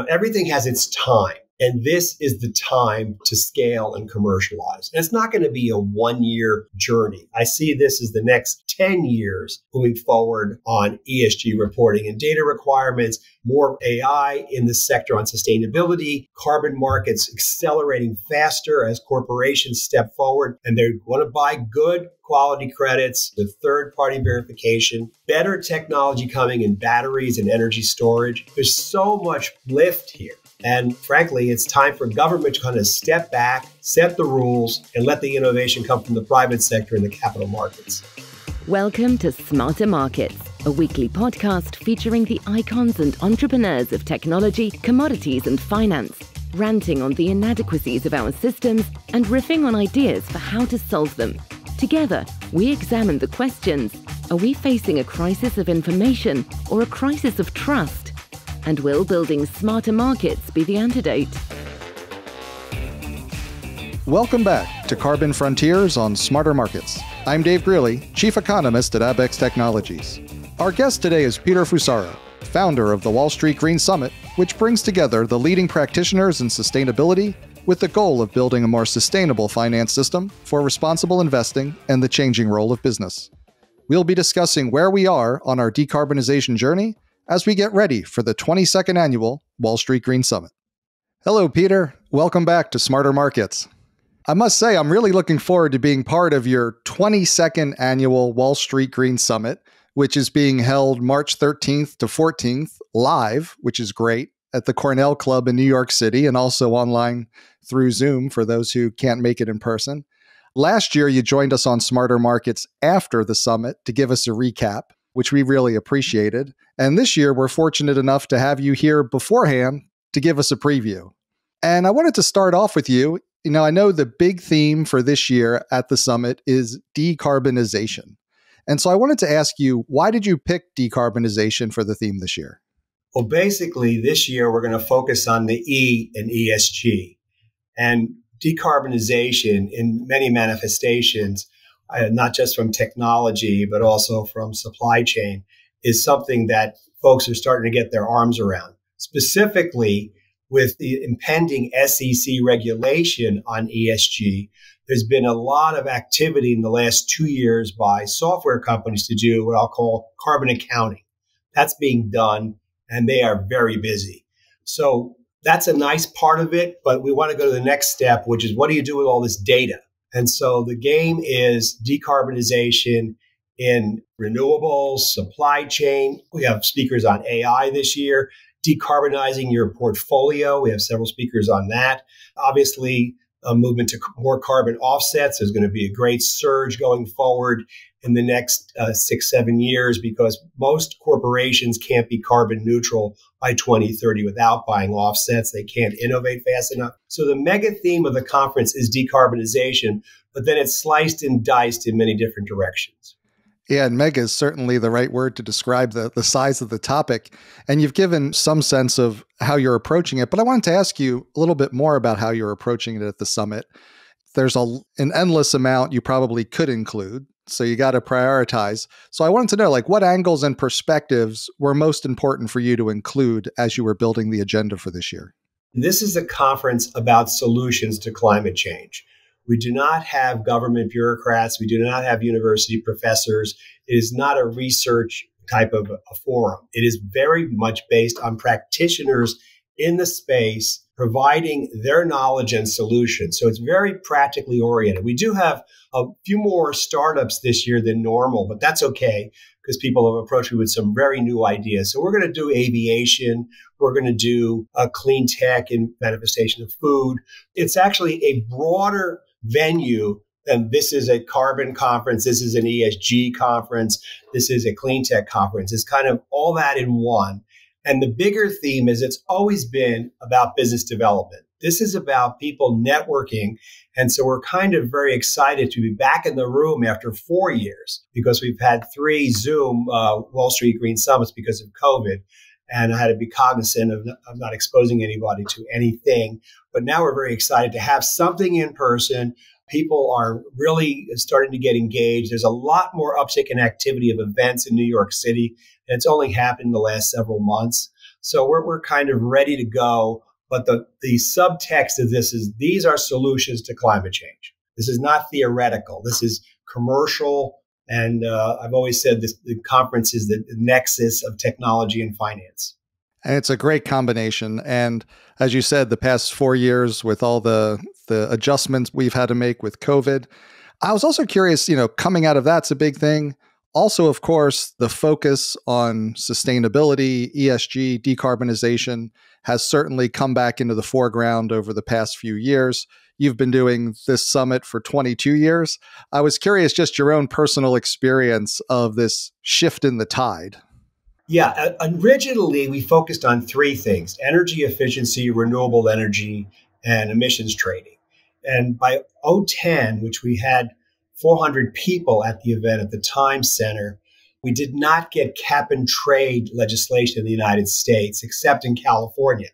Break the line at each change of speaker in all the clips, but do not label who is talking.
everything has its time. And this is the time to scale and commercialize. And it's not going to be a 1-year journey. I see this as the next 10 years moving forward on ESG reporting and data requirements, more AI in the sector on sustainability, carbon markets accelerating faster as corporations step forward and they want to buy good quality credits with third-party verification, better technology coming in batteries and energy storage. There's so much lift here. And frankly, it's time for government to kind of step back, set the rules, and let the innovation come from the private sector and the capital markets.
Welcome to Smarter Markets, a weekly podcast featuring the icons and entrepreneurs of technology, commodities, and finance, ranting on the inadequacies of our systems and riffing on ideas for how to solve them. Together, we examine the questions: are we facing a crisis of information or a crisis of trust? And will building smarter markets be the antidote?
Welcome back to Carbon Frontiers on Smarter Markets. I'm Dave Greely, Chief Economist at Abex Technologies. Our guest today is Peter Fusaro, founder of the Wall Street Green Summit, which brings together the leading practitioners in sustainability with the goal of building a more sustainable finance system for responsible investing and the changing role of business. We'll be discussing where we are on our decarbonization journey as we get ready for the 22nd annual Wall Street Green Summit. Hello, Peter. Welcome back to Smarter Markets. I must say, I'm really looking forward to being part of your 22nd annual Wall Street Green Summit, which is being held March 13th to 14th live, which is great, at the Cornell Club in New York City and also online through Zoom for those who can't make it in person. Last year, you joined us on Smarter Markets after the summit to give us a recap, which we really appreciated. And this year, we're fortunate enough to have you here beforehand to give us a preview. And I wanted to start off with you. I know the big theme for this year at the summit is decarbonization. And so I wanted to ask you, why did you pick decarbonization for the theme this year?
Well, basically, this year, we're going to focus on the E in ESG. And decarbonization in many manifestations, not just from technology, but also from supply chain, is something that folks are starting to get their arms around. Specifically, with the impending SEC regulation on ESG, there's been a lot of activity in the last 2 years by software companies to do what I'll call carbon accounting. That's being done, and they are very busy. So that's a nice part of it, but we want to go to the next step, which is what do you do with all this data? And so the game is decarbonization in renewables, supply chain. We have speakers on AI this year, decarbonizing your portfolio. We have several speakers on that. Obviously, a movement to more carbon offsets. There's going to be a great surge going forward in the next 6-7 years because most corporations can't be carbon neutral by 2030 without buying offsets. They can't innovate fast enough. So the mega theme of the conference is decarbonization, but then it's sliced and diced in many different directions.
Yeah, and mega is certainly the right word to describe the size of the topic. And you've given some sense of how you're approaching it, but I wanted to ask you a little bit more about how you're approaching it at the summit. There's an endless amount you probably could include, so you got to prioritize. So I wanted to know, what angles and perspectives were most important for you to include as you were building the agenda for this year?
This is a conference about solutions to climate change. We do not have government bureaucrats. We do not have university professors. It is not a research type of a forum. It is very much based on practitioners in the space providing their knowledge and solutions. So it's very practically oriented. We do have a few more startups this year than normal, but that's okay because people have approached me with some very new ideas. So we're going to do aviation. We're going to do clean tech and manifestation of food. It's actually a broader venue than this is a carbon conference. This is an ESG conference. This is a clean tech conference. It's kind of all that in one. And the bigger theme is it's always been about business development. This is about people networking. And so we're kind of very excited to be back in the room after 4 years because we've had 3 Zoom Wall Street Green Summits because of COVID. And I had to be cognizant of not exposing anybody to anything. But now we're very excited to have something in person. People are really starting to get engaged. There's a lot more uptick in activity of events in New York City. And it's only happened in the last several months. So we're kind of ready to go. But the subtext of this is these are solutions to climate change. This is not theoretical. This is commercial. And I've always said this, the conference is the nexus of technology and finance.
And it's a great combination. And as you said, the past 4 years with all the adjustments we've had to make with COVID, I was also curious, coming out of that's a big thing. Also, of course, the focus on sustainability, ESG, decarbonization has certainly come back into the foreground over the past few years. You've been doing this summit for 22 years. I was curious just your own personal experience of this shift in the tide.
Yeah, originally we focused on three things: energy efficiency, renewable energy, and emissions trading. And by 2010, which we had 400 people at the event at the Times Center, we did not get cap and trade legislation in the United States, except in California.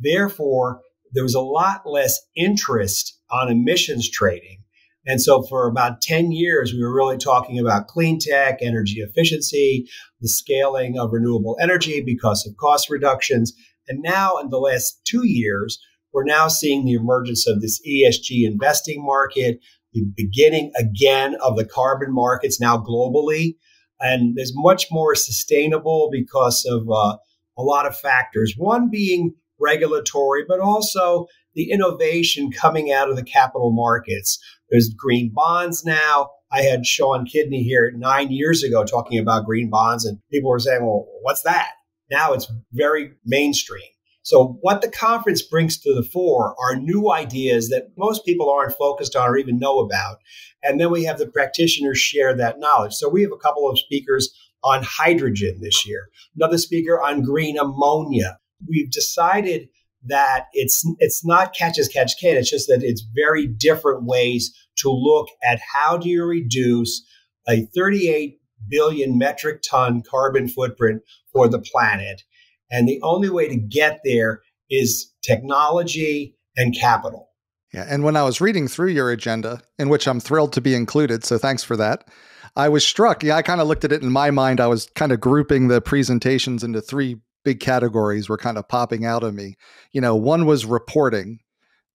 Therefore, there was a lot less interest on emissions trading. And so for about 10 years, we were really talking about clean tech, energy efficiency, the scaling of renewable energy because of cost reductions. And now in the last 2 years, we're now seeing the emergence of this ESG investing market, the beginning again of the carbon markets now globally. And there's much more sustainable because of a lot of factors, one being regulatory, but also the innovation coming out of the capital markets. There's green bonds now. I had Sean Kidney here 9 years ago talking about green bonds, and people were saying, well, what's that? Now it's very mainstream. So what the conference brings to the fore are new ideas that most people aren't focused on or even know about. And then we have the practitioners share that knowledge. So we have a couple of speakers on hydrogen this year, another speaker on green ammonia. We've decided that it's not catch as catch can. It's just that it's very different ways to look at how do you reduce a 38 billion metric ton carbon footprint for the planet. And the only way to get there is technology and capital.
Yeah. And when I was reading through your agenda, in which I'm thrilled to be included, so thanks for that, I was struck. Yeah, I kind of looked at it in my mind. I was kind of grouping the presentations into three big categories were kind of popping out of me. One was reporting,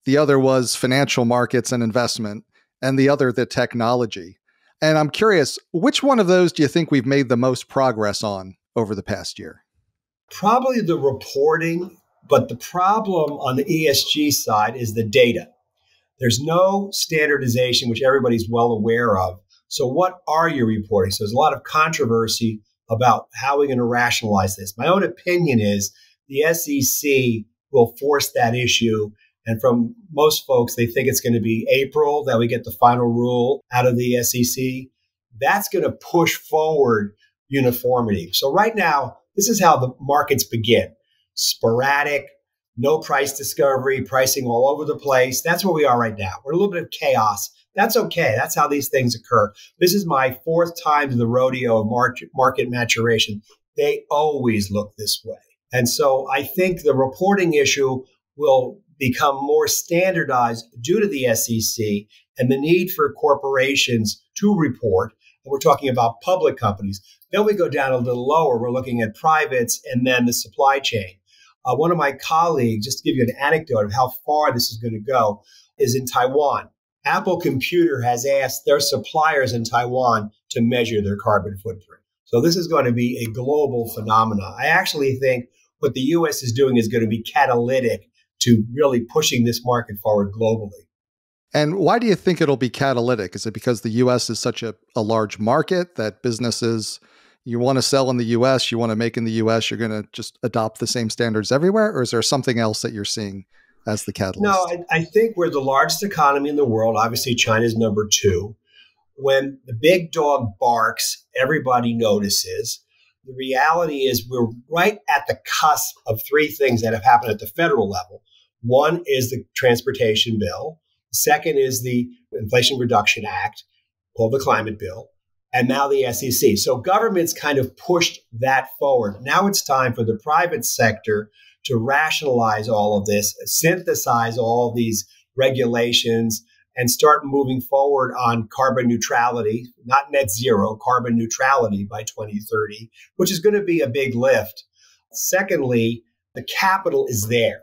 the other was financial markets and investment, and the other the technology. And I'm curious, which one of those do you think we've made the most progress on over the past year?
Probably the reporting, but the problem on the ESG side is the data. There's no standardization, which everybody's well aware of. So what are you reporting? So there's a lot of controversy about how we're going to rationalize this. My own opinion is the SEC will force that issue. And from most folks, they think it's going to be April that we get the final rule out of the SEC. That's going to push forward uniformity. So right now, this is how the markets begin. Sporadic, no price discovery, pricing all over the place. That's where we are right now. We're in a little bit of chaos. That's okay. That's how these things occur. This is my fourth time to the rodeo of market maturation. They always look this way. And so I think the reporting issue will become more standardized due to the SEC and the need for corporations to report. And we're talking about public companies. Then we go down a little lower. We're looking at privates and then the supply chain. One of my colleagues, just to give you an anecdote of how far this is going to go, is in Taiwan. Apple Computer has asked their suppliers in Taiwan to measure their carbon footprint. So this is going to be a global phenomenon. I actually think what the U.S. is doing is going to be catalytic to really pushing this market forward globally.
And why do you think it'll be catalytic? Is it because the U.S. is such a large market that businesses, you want to sell in the U.S., you want to make in the U.S., you're going to just adopt the same standards everywhere? Or is there something else that you're seeing as the catalyst?
No, I think we're the largest economy in the world. Obviously, China's number two. When the big dog barks, everybody notices. The reality is we're right at the cusp of three things that have happened at the federal level. One is the transportation bill. Second is the Inflation Reduction Act, called the Climate Bill, and now the SEC. So government's kind of pushed that forward. Now it's time for the private sector to rationalize all of this, synthesize all of these regulations, and start moving forward on carbon neutrality, not net zero, carbon neutrality by 2030, which is going to be a big lift. Secondly, The capital is there.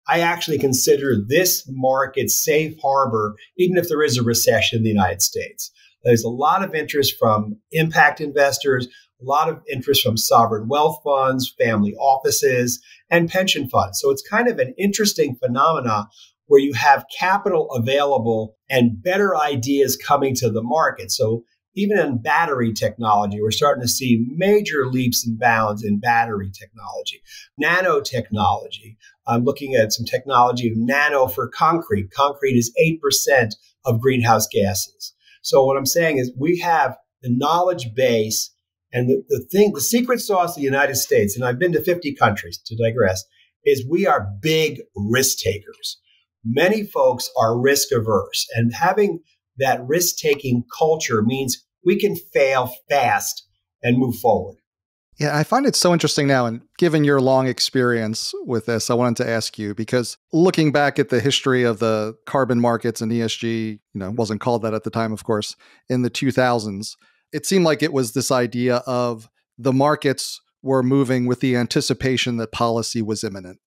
I actually consider this market safe harbor, even if there is a recession in the United States. There's a lot of interest from impact investors, a lot of interest from sovereign wealth funds, family offices, and pension funds. So it's kind of an interesting phenomena where you have capital available and better ideas coming to the market. So even in battery technology, we're starting to see major leaps and bounds in battery technology, nanotechnology. I'm looking at some technology of nano for concrete. Concrete is 8% of greenhouse gases. So what I'm saying is we have the knowledge base and the secret sauce of the United States, and I've been to 50 countries to digress, is we are big risk takers. Many folks are risk averse, and having that risk-taking culture means we can fail fast and move forward.
Yeah, I find it so interesting now, and given your long experience with this, I wanted to ask you, because looking back at the history of the carbon markets and ESG, wasn't called that at the time, of course, in the 2000s, it seemed like it was this idea of the markets were moving with the anticipation that policy was imminent.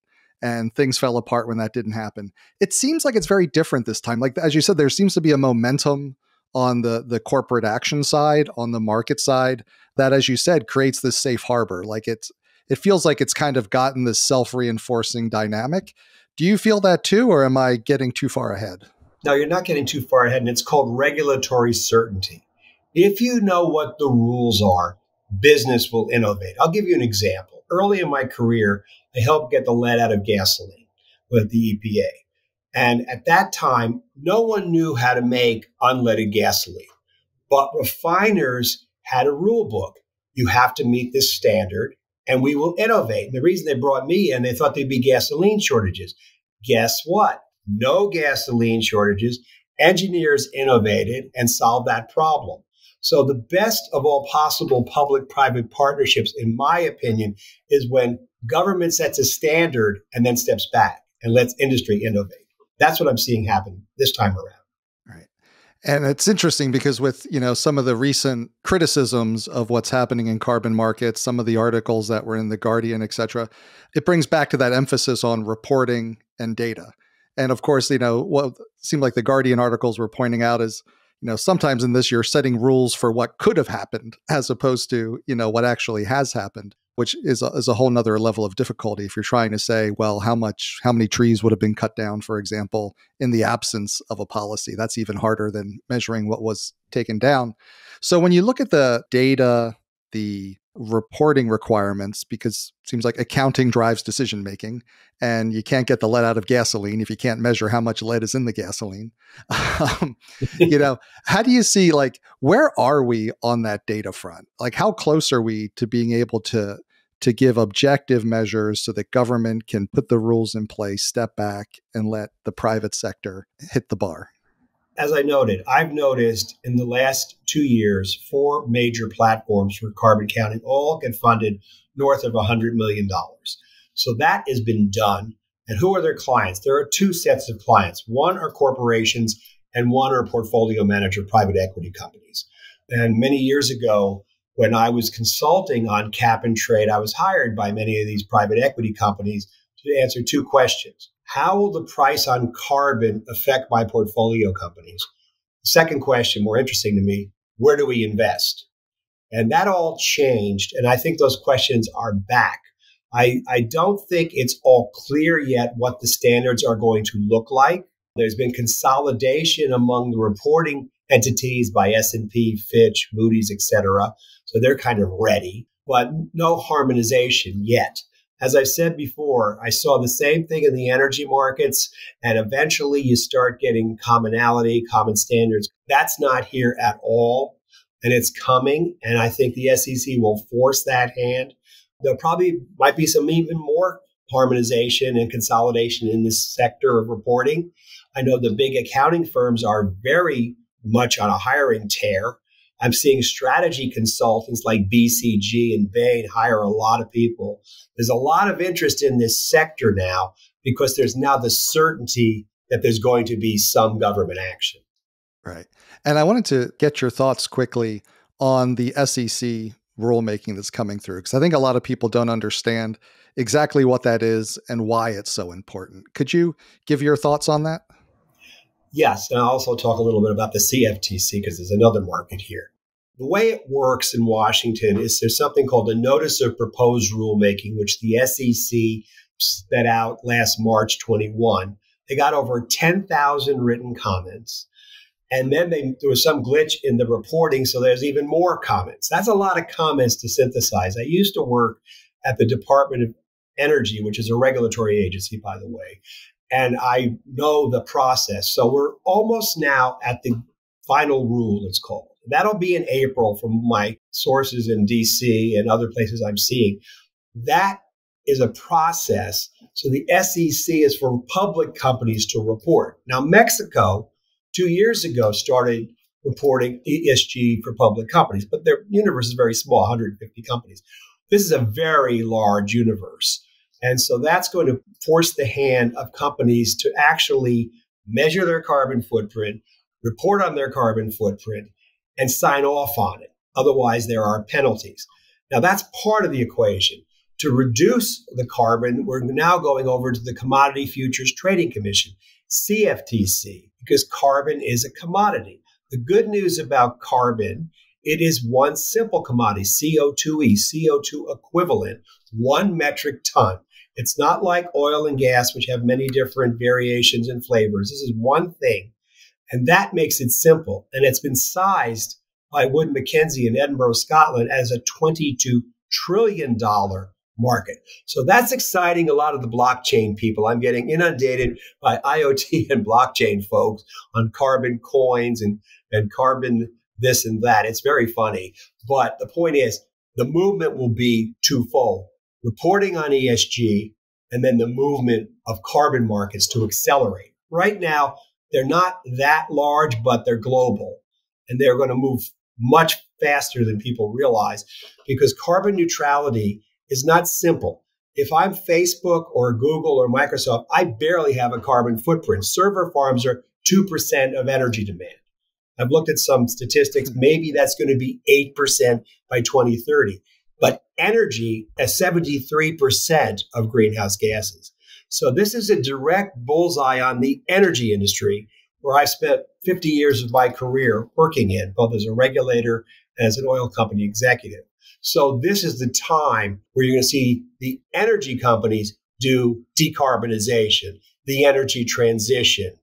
And things fell apart when that didn't happen. It seems like it's very different this time. Like, as you said, there seems to be a momentum on the corporate action side, on the market side, that, as you said, creates this safe harbor. Like it feels like it's kind of gotten this self-reinforcing dynamic. Do you feel that too, or am I getting too far ahead?
No, you're not getting too far ahead, and it's called regulatory certainty. If you know what the rules are, business will innovate. I'll give you an example. Early in my career, I helped get the lead out of gasoline with the EPA. And at that time, no one knew how to make unleaded gasoline. But refiners had a rule book. You have to meet this standard, and we will innovate. And the reason they brought me in, they thought there'd be gasoline shortages. Guess what? No gasoline shortages. Engineers innovated and solved that problem. So the best of all possible public-private partnerships, in my opinion, is when government sets a standard and then steps back and lets industry innovate. That's what I'm seeing happen this time around.
Right. And it's interesting because with, some of the recent criticisms of what's happening in carbon markets, some of the articles that were in The Guardian, et cetera, it brings back to that emphasis on reporting and data. And of course, what seemed like the Guardian articles were pointing out is, sometimes in this, you're setting rules for what could have happened as opposed to, what actually has happened, which is a whole nother level of difficulty. If you're trying to say, well, how many trees would have been cut down, for example, in the absence of a policy, that's even harder than measuring what was taken down. So when you look at the data, the reporting requirements, because it seems like accounting drives decision making, and you can't get the lead out of gasoline if you can't measure how much lead is in the gasoline. How do you see, where are we on that data front? Like, how close are we to being able to give objective measures so that government can put the rules in place, step back, and let the private sector hit the bar?
As I noted, I've noticed in the last 2 years, 4 major platforms for carbon counting all get funded north of $100 million. So that has been done. And who are their clients? There are 2 sets of clients. One are corporations and one are portfolio manager private equity companies. And many years ago, when I was consulting on cap and trade, I was hired by many of these private equity companies to answer 2 questions. How will the price on carbon affect my portfolio companies? The second question, more interesting to me, where do we invest? And that all changed. And I think those questions are back. I don't think it's all clear yet what the standards are going to look like. There's been consolidation among the reporting entities by S&P, Fitch, Moody's, et cetera. So they're kind of ready, but no harmonization yet. As I've said before, I saw the same thing in the energy markets, and eventually you start getting commonality, common standards. That's not here at all, and it's coming, and I think the SEC will force that hand. There probably might be some even more harmonization and consolidation in this sector of reporting. I know the big accounting firms are very much on a hiring tear. I'm seeing strategy consultants like BCG and Bain hire a lot of people. There's a lot of interest in this sector now because there's now the certainty that there's going to be some government action.
Right. And I wanted to get your thoughts quickly on the SEC rulemaking that's coming through, because I think a lot of people don't understand exactly what that is and why it's so important. Could you give your thoughts on that?
Yes, and I'll also talk a little bit about the CFTC because there's another market here. The way it works in Washington is there's something called the Notice of Proposed Rulemaking, which the SEC set out last March 21. They got over 10,000 written comments. And then there was some glitch in the reporting, so there's even more comments. That's a lot of comments to synthesize. I used to work at the Department of Energy, which is a regulatory agency, by the way, and I know the process. So we're almost now at the final rule, it's called. That'll be in April from my sources in DC and other places I'm seeing. That is a process. So the SEC is for public companies to report. Now, Mexico, 2 years ago, started reporting ESG for public companies, but their universe is very small, 150 companies. This is a very large universe. And so that's going to force the hand of companies to actually measure their carbon footprint, report on their carbon footprint, and sign off on it. Otherwise, there are penalties. Now, that's part of the equation. To reduce the carbon, we're now going over to the Commodity Futures Trading Commission, CFTC, because carbon is a commodity. The good news about carbon, it is one simple commodity, CO2e, CO2 equivalent, 1 metric ton. It's not like oil and gas, which have many different variations and flavors. This is one thing. And that makes it simple. And it's been sized by Wood Mackenzie in Edinburgh, Scotland, as a $22 trillion market. So that's exciting a lot of the blockchain people. I'm getting inundated by IoT and blockchain folks on carbon coins and carbon this and that. It's very funny. But the point is, the movement will be twofold. Reporting on ESG and then the movement of carbon markets to accelerate. Right now, they're not that large, but they're global. And they're going to move much faster than people realize because carbon neutrality is not simple. If I'm Facebook or Google or Microsoft, I barely have a carbon footprint. Server farms are 2% of energy demand. I've looked at some statistics. Maybe that's going to be 8% by 2030. But energy is 73% of greenhouse gases. So this is a direct bullseye on the energy industry, where I've spent 50 years of my career working in, both as a regulator and as an oil company executive. So this is the time where you're going to see the energy companies do decarbonization, the energy transition.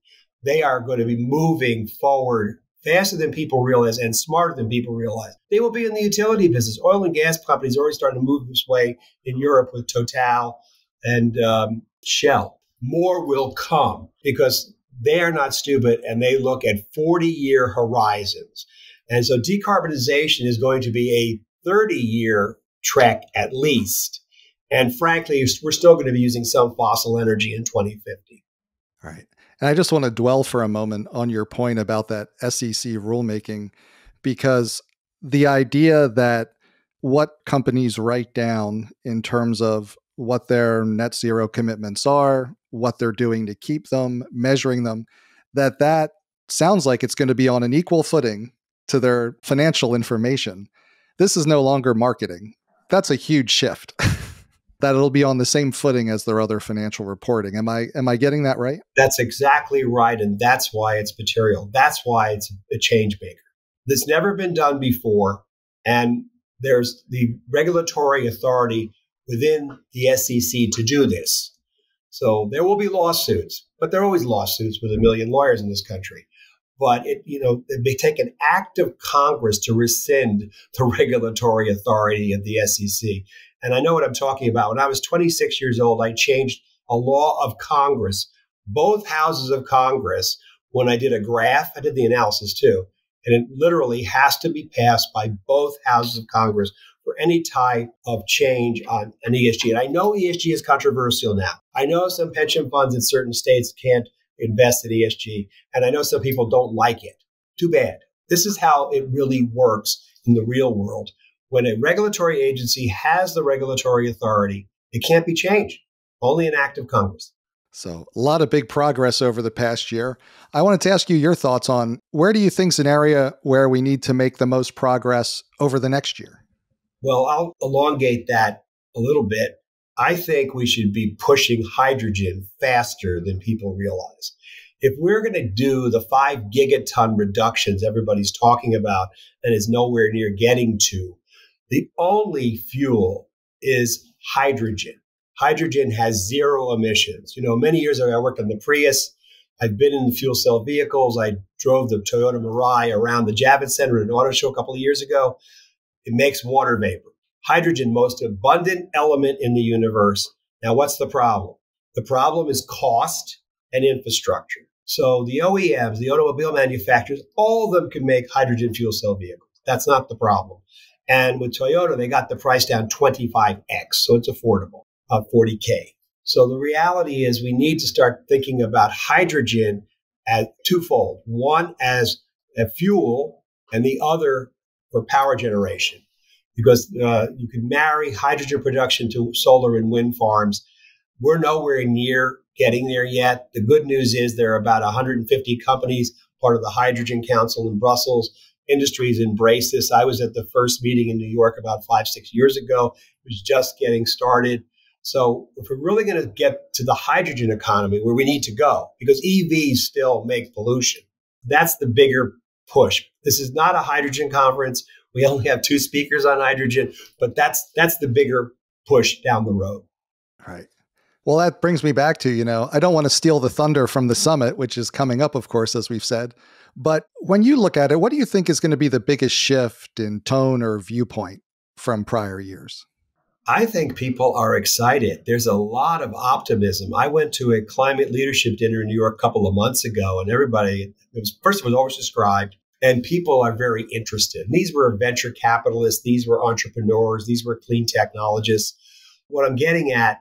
They are going to be moving forward faster than people realize and smarter than people realize. They will be in the utility business. Oil and gas companies are already starting to move this way in Europe with Total and Shell. More will come because they are not stupid and they look at 40-year horizons. And so decarbonization is going to be a 30-year trek at least. And frankly, we're still going to be using some fossil energy in 2050.
All right. And I just want to dwell for a moment on your point about that SEC rulemaking, because the idea that what companies write down in terms of what their net zero commitments are, what they're doing to keep them, measuring them, that sounds like it's going to be on an equal footing to their financial information. This is no longer marketing. That's a huge shift. That it'll be on the same footing as their other financial reporting. Am I getting that right?
That's exactly right. And that's why it's material. That's why it's a change maker. This never been done before. And there's the regulatory authority within the SEC to do this. So there will be lawsuits, but there are always lawsuits with a million lawyers in this country. But it may take an act of Congress to rescind the regulatory authority of the SEC. And I know what I'm talking about. When I was 26 years old, I changed a law of Congress, both houses of Congress. When I did a graph, I did the analysis too. And it literally has to be passed by both houses of Congress for any type of change on an ESG. And I know ESG is controversial now. I know some pension funds in certain states can't invest in ESG. And I know some people don't like it. Too bad. This is how it really works in the real world. When a regulatory agency has the regulatory authority, it can't be changed. Only an act of Congress.
So a lot of big progress over the past year. I wanted to ask you your thoughts on where do you think is an area where we need to make the most progress over the next year?
Well, I'll elongate that a little bit. I think we should be pushing hydrogen faster than people realize. If we're going to do the 5 gigaton reductions everybody's talking about and is nowhere near getting to, the only fuel is hydrogen. Hydrogen has zero emissions. Many years ago, I worked on the Prius. I've been in fuel cell vehicles. I drove the Toyota Mirai around the Javits Center at an auto show a couple of years ago. It makes water vapor. Hydrogen, most abundant element in the universe. Now, what's the problem? The problem is cost and infrastructure. So the OEMs, the automobile manufacturers, all of them can make hydrogen fuel cell vehicles. That's not the problem. And with Toyota, they got the price down 25x, so it's affordable, $40K. So the reality is we need to start thinking about hydrogen as twofold. One as a fuel and the other for power generation. Because you can marry hydrogen production to solar and wind farms. We're nowhere near getting there yet. The good news is there are about 150 companies, part of the Hydrogen Council in Brussels. Industries embrace this. I was at the first meeting in New York about 5-6 years ago. It was just getting started. So if we're really going to get to the hydrogen economy where we need to go, because EVs still make pollution, that's the bigger push. This is not a hydrogen conference. We only have 2 speakers on hydrogen, but that's the bigger push down the road.
Right. Well, that brings me back to, I don't want to steal the thunder from the summit, which is coming up, of course, as we've said. But when you look at it, what do you think is going to be the biggest shift in tone or viewpoint from prior years?
I think people are excited. There's a lot of optimism. I went to a climate leadership dinner in New York a couple of months ago, and first it was oversubscribed. And people are very interested. And these were venture capitalists. These were entrepreneurs. These were clean technologists. What I'm getting at,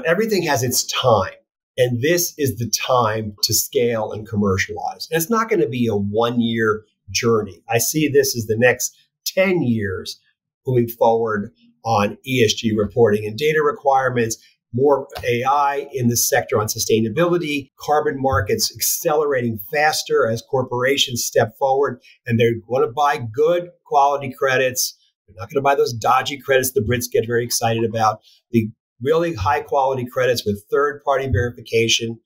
everything has its time. And this is the time to scale and commercialize. And it's not going to be a 1-year journey. I see this as the next 10 years moving forward on ESG reporting and data requirements, more AI in the sector on sustainability, carbon markets accelerating faster as corporations step forward, and they're going to buy good quality credits. They're not going to buy those dodgy credits the Brits get very excited about. The really high quality credits with third-party verification,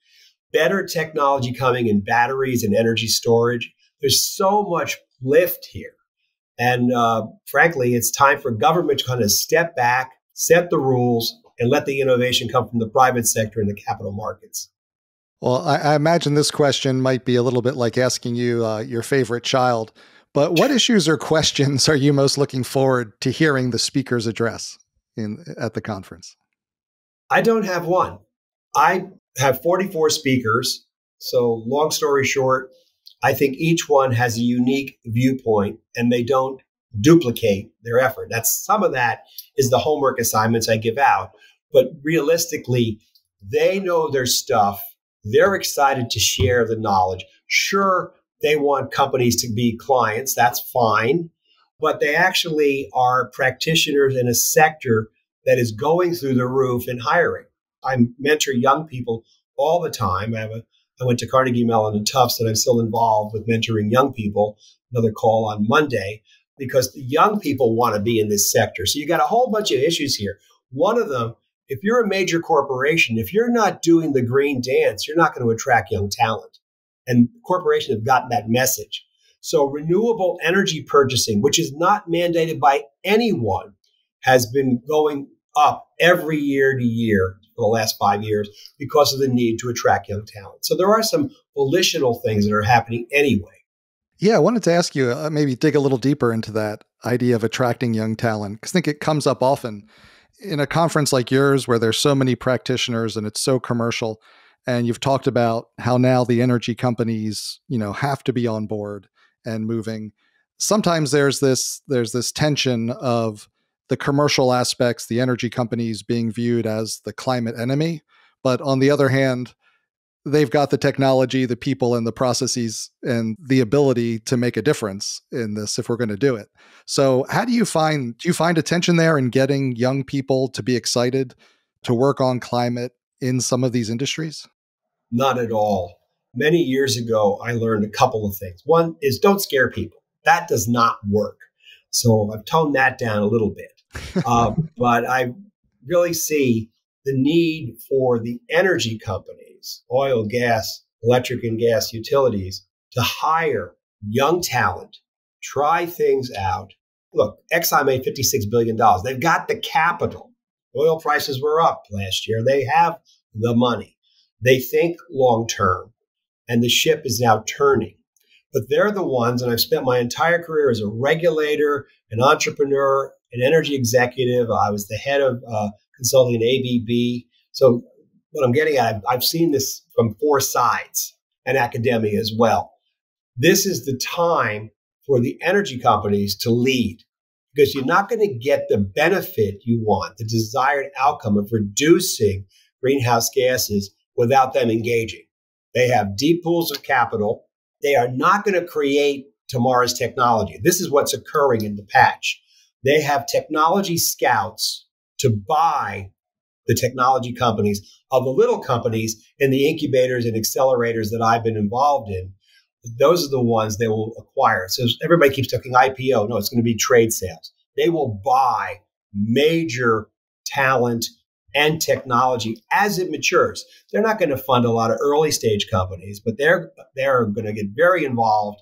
better technology coming in batteries and energy storage. There's so much lift here. And frankly, it's time for government to kind of step back, set the rules, and let the innovation come from the private sector and the capital markets.
Well, I imagine this question might be a little bit like asking you your favorite child, but what issues or questions are you most looking forward to hearing the speakers address at the conference?
I don't have one. I have 44 speakers. So long story short, I think each one has a unique viewpoint and they don't duplicate their effort. Some of that is the homework assignments I give out. But realistically, they know their stuff. They're excited to share the knowledge. Sure, they want companies to be clients. That's fine. But they actually are practitioners in a sector that is going through the roof in hiring. I mentor young people all the time. I went to Carnegie Mellon and Tufts, and I'm still involved with mentoring young people. Another call on Monday, because the young people want to be in this sector. So you got a whole bunch of issues here. One of them, if you're a major corporation, if you're not doing the green dance, you're not going to attract young talent. And corporations have gotten that message. So renewable energy purchasing, which is not mandated by anyone, has been going up every year to year for the last 5 years because of the need to attract young talent. So there are some volitional things that are happening anyway.
Yeah, I wanted to ask you, maybe dig a little deeper into that idea of attracting young talent, because I think it comes up often in a conference like yours where there's so many practitioners and it's so commercial. And you've talked about how now the energy companies, have to be on board and moving. Sometimes there's this tension of the commercial aspects, the energy companies being viewed as the climate enemy. But on the other hand, they've got the technology, the people, and the processes, and the ability to make a difference in this if we're going to do it. So do you find a tension there in getting young people to be excited to work on climate in some of these industries?
Not at all. Many years ago, I learned a couple of things. One is don't scare people. That does not work. So I've toned that down a little bit. But I really see the need for the energy companies, oil, gas, electric and gas utilities, to hire young talent, try things out. Look, Exxon made $56 billion. They've got the capital. Oil prices were up last year. They have the money. They think long term, and the ship is now turning. But they're the ones, and I've spent my entire career as a regulator, an entrepreneur, an energy executive. I was the head of consulting at ABB. So what I'm getting at, I've seen this from four sides, and academia as well. This is the time for the energy companies to lead, because you're not going to get the benefit you want, the desired outcome of reducing greenhouse gases without them engaging. They have deep pools of capital. They are not going to create tomorrow's technology. This is what's occurring in the patch. They have technology scouts to buy the technology companies of the little companies in the incubators and accelerators that I've been involved in. Those are the ones they will acquire. So everybody keeps talking IPO. No, it's going to be trade sales. They will buy major talent and technology as it matures. They're not going to fund a lot of early stage companies, but they're going to get very involved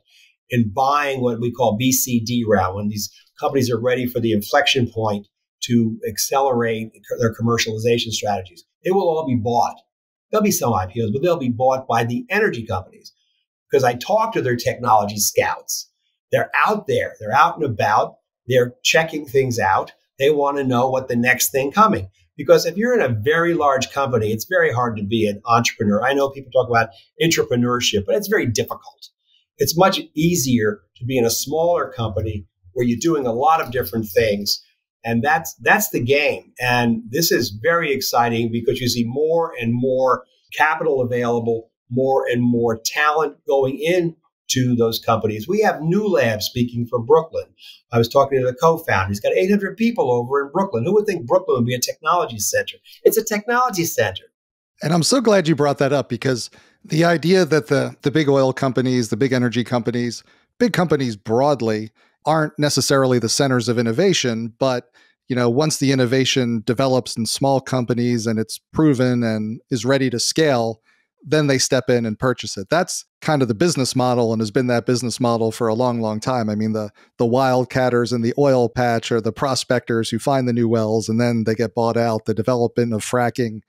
in buying what we call BCD round, when these companies are ready for the inflection point to accelerate their commercialization strategies. They will all be bought. There'll be some IPOs, but they'll be bought by the energy companies, because I talk to their technology scouts. They're out there. They're out and about. They're checking things out. They want to know what the next thing coming. Because if you're in a very large company, it's very hard to be an entrepreneur. I know people talk about entrepreneurship, but it's very difficult. It's much easier to be in a smaller company where you're doing a lot of different things. And that's the game. And this is very exciting because you see more and more capital available, more and more talent going into those companies. We have New Lab speaking from Brooklyn. I was talking to the co-founder. He's got 800 people over in Brooklyn. Who would think Brooklyn would be a technology center? It's a technology center.
And I'm so glad you brought that up, because the idea that the big oil companies, the big energy companies, big companies broadly aren't necessarily the centers of innovation, but once the innovation develops in small companies and it's proven and is ready to scale, then they step in and purchase it. That's kind of the business model, and has been that business model for a long, long time. I mean, the wildcatters in the oil patch are the prospectors who find the new wells and then they get bought out. The development of fracking,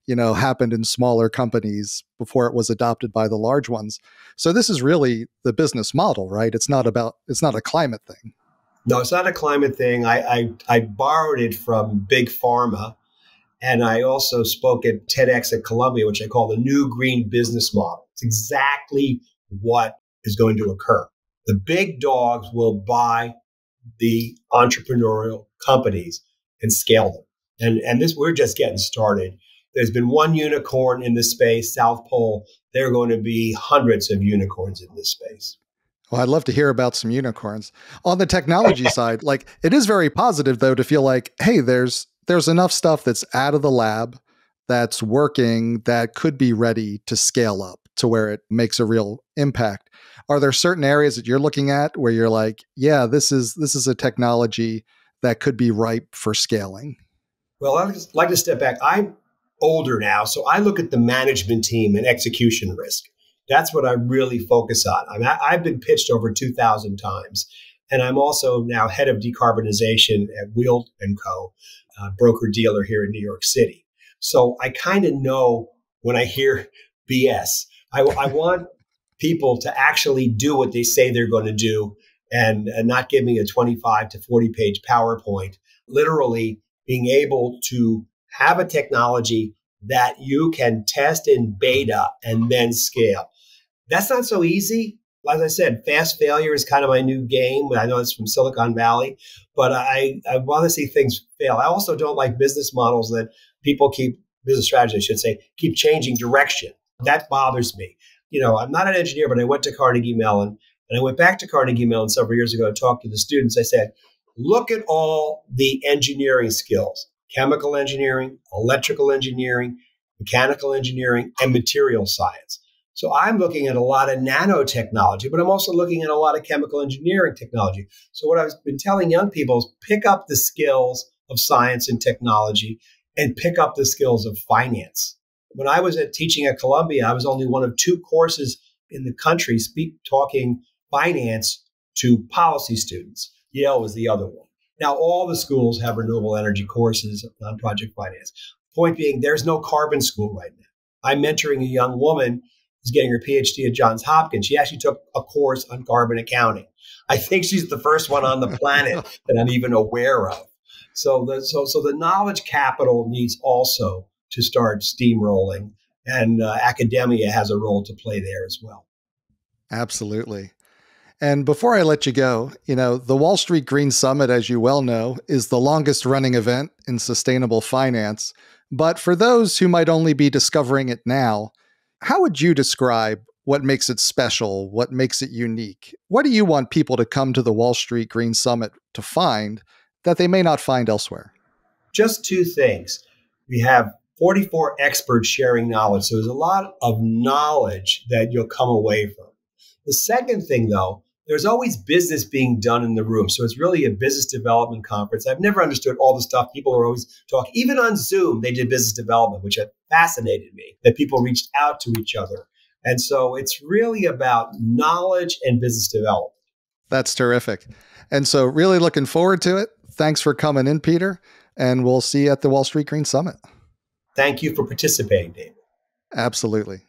happened in smaller companies before it was adopted by the large ones. So this is really the business model, right? It's not a climate thing.
No, it's not a climate thing. I borrowed it from Big Pharma. And I also spoke at TEDx at Columbia, which I call the new green business model. It's exactly what is going to occur. The big dogs will buy the entrepreneurial companies and scale them. And this, we're just getting started. There's been one unicorn in this space, South Pole. There are going to be hundreds of unicorns in this space.
Well, I'd love to hear about some unicorns. On the technology side, it is very positive, though, to feel like, hey, there's enough stuff that's out of the lab, that's working, that could be ready to scale up to where it makes a real impact. Are there certain areas that you're looking at where you're like, yeah, this is a technology that could be ripe for scaling?
Well, I'd like to step back. I'm older now, so I look at the management team and execution risk. That's what I really focus on. I've been pitched over 2,000 times, and I'm also now head of decarbonization at Wheel & Co., broker-dealer here in New York City. So I kind of know when I hear BS. I want people to actually do what they say they're going to do, and not give me a 25 to 40-page PowerPoint. Literally being able to have a technology that you can test in beta and then scale. That's not so easy. As I said, fast failure is kind of my new game. I know it's from Silicon Valley, but I want to see things fail. I also don't like business models that business strategies, I should say, keep changing direction. That bothers me. I'm not an engineer, but I went to Carnegie Mellon, and I went back to Carnegie Mellon several years ago to talk to the students. I said, look at all the engineering skills: chemical engineering, electrical engineering, mechanical engineering, and material science. So I'm looking at a lot of nanotechnology, but I'm also looking at a lot of chemical engineering technology. So what I've been telling young people is pick up the skills of science and technology and pick up the skills of finance. When I was teaching at Columbia, I was only one of 2 courses in the country talking finance to policy students. Yale was the other one. Now, all the schools have renewable energy courses on project finance. Point being, there's no carbon school right now. I'm mentoring a young woman who's getting her PhD at Johns Hopkins. She actually took a course on carbon accounting. I think she's the first one on the planet that I'm even aware of. So the knowledge capital needs also to start steamrolling, and academia has a role to play there as well.
Absolutely. And before I let you go, the Wall Street Green Summit, as you well know, is the longest running event in sustainable finance. But for those who might only be discovering it now, how would you describe what makes it special? What makes it unique? What do you want people to come to the Wall Street Green Summit to find that they may not find elsewhere?
Just 2 things. We have 44 experts sharing knowledge. So there's a lot of knowledge that you'll come away from. The second thing, though, there's always business being done in the room. So it's really a business development conference. I've never understood all the stuff people are always talking. Even on Zoom, they did business development, which fascinated me, that people reached out to each other. And so it's really about knowledge and business development.
That's terrific. And so really looking forward to it. Thanks for coming in, Peter. And we'll see you at the Wall Street Green Summit.
Thank you for participating, David.
Absolutely.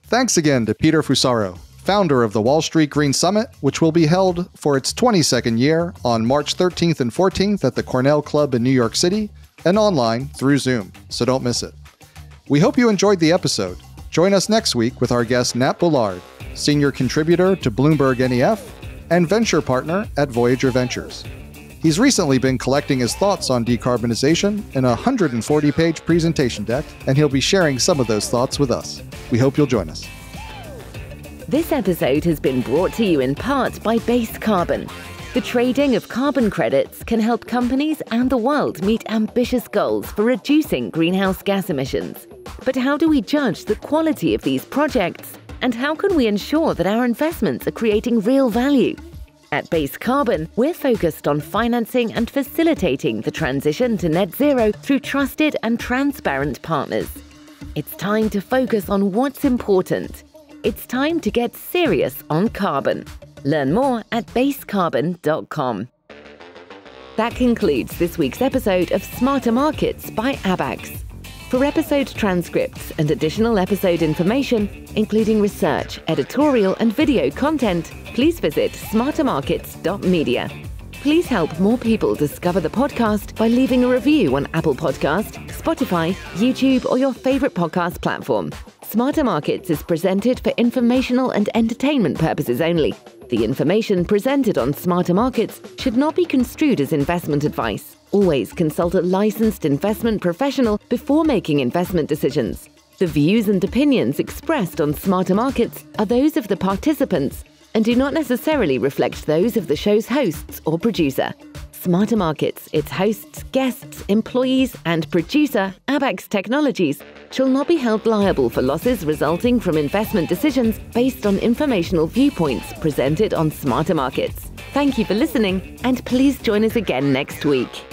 Thanks again to Peter Fusaro, founder of the Wall Street Green Summit, which will be held for its 22nd year on March 13th and 14th at the Cornell Club in New York City and online through Zoom, so don't miss it. We hope you enjoyed the episode. Join us next week with our guest Nat Bullard, senior contributor to Bloomberg NEF and venture partner at Voyager Ventures. He's recently been collecting his thoughts on decarbonization in a 140-page presentation deck, and he'll be sharing some of those thoughts with us. We hope you'll join us.
This episode has been brought to you in part by Base Carbon. The trading of carbon credits can help companies and the world meet ambitious goals for reducing greenhouse gas emissions. But how do we judge the quality of these projects? And how can we ensure that our investments are creating real value? At Base Carbon, we're focused on financing and facilitating the transition to net zero through trusted and transparent partners. It's time to focus on what's important. It's time to get serious on carbon. Learn more at basecarbon.com. That concludes this week's episode of Smarter Markets by Abax. For episode transcripts and additional episode information, including research, editorial, and video content, please visit smartermarkets.media. Please help more people discover the podcast by leaving a review on Apple Podcast, Spotify, YouTube, or your favorite podcast platform. Smarter Markets is presented for informational and entertainment purposes only. The information presented on Smarter Markets should not be construed as investment advice. Always consult a licensed investment professional before making investment decisions. The views and opinions expressed on Smarter Markets are those of the participants and do not necessarily reflect those of the show's hosts or producer. Smarter Markets, its hosts, guests, employees, and producer, Abax Technologies, shall not be held liable for losses resulting from investment decisions based on informational viewpoints presented on Smarter Markets. Thank you for listening, and please join us again next week.